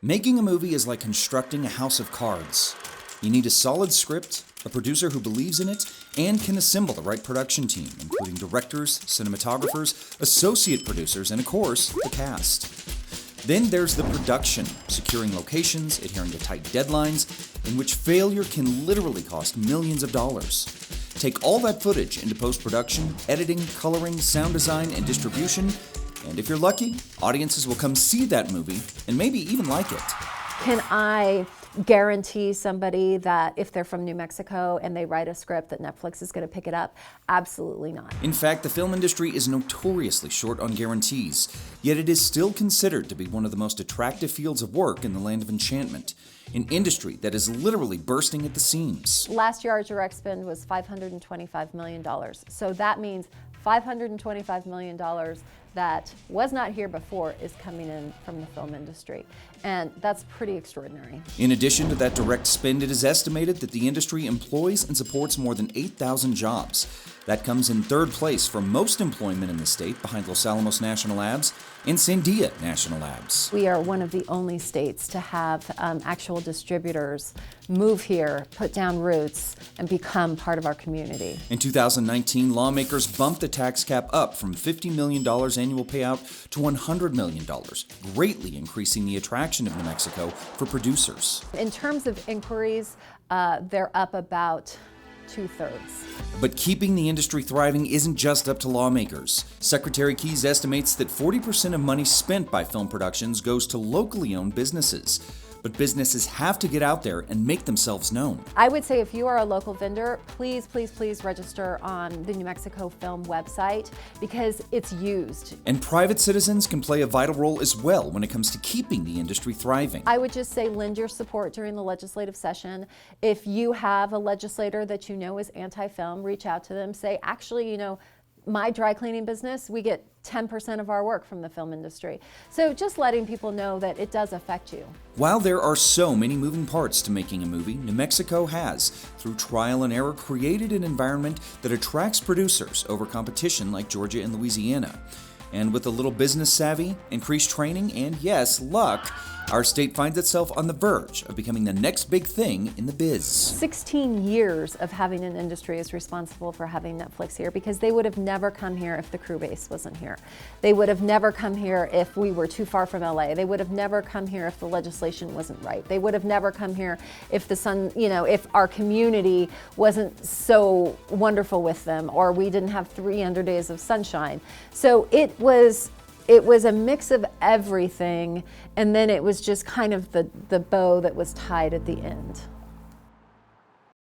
Making a movie is like constructing a house of cards. You need a solid script, a producer who believes in it, and can assemble the right production team, including directors, cinematographers, associate producers, and of course, the cast. Then there's the production, securing locations, adhering to tight deadlines, in which failure can literally cost millions of dollars. Take all that footage into post-production, editing, coloring, sound design, and distribution, and if you're lucky, audiences will come see that movie and maybe even like it. Can I guarantee somebody that if they're from New Mexico and they write a script that Netflix is going to pick it up? Absolutely not. In fact, the film industry is notoriously short on guarantees, yet it is still considered to be one of the most attractive fields of work in the land of enchantment, an industry that is literally bursting at the seams. Last year, our direct spend was $525 million. So that means $525 million that was not here before is coming in from the film industry. And that's pretty extraordinary. In addition to that direct spend, it is estimated that the industry employs and supports more than 8,000 jobs. That comes in third place for most employment in the state, behind Los Alamos National Labs and Sandia National Labs. We are one of the only states to have actual distributors move here, put down roots, and become part of our community. In 2019, lawmakers bumped the tax cap up from $50 million annual payout to $100 million, greatly increasing the attraction of New Mexico for producers. In terms of inquiries, they're up about 2/3. But keeping the industry thriving isn't just up to lawmakers. Secretary Keyes estimates that 40% of money spent by film productions goes to locally owned businesses. But businesses have to get out there and make themselves known. I would say if you are a local vendor, please, please, please register on the New Mexico Film website because it's used. And private citizens can play a vital role as well when it comes to keeping the industry thriving. I would just say lend your support during the legislative session. If you have a legislator that you know is anti-film, reach out to them, say, actually, you know, my dry cleaning business, we get 10% of our work from the film industry. So just letting people know that it does affect you. While there are so many moving parts to making a movie, New Mexico has, through trial and error, created an environment that attracts producers over competition like Georgia and Louisiana. And with a little business savvy, increased training, and yes, luck, our state finds itself on the verge of becoming the next big thing in the biz. 16 years of having an industry is responsible for having Netflix here because they would have never come here if the crew base wasn't here. They would have never come here if we were too far from LA. They would have never come here if the legislation wasn't right. They would have never come here if the sun, you know, if our community wasn't so wonderful with them or we didn't have 300 days of sunshine. So it was a mix of everything, and then it was just kind of the bow that was tied at the end.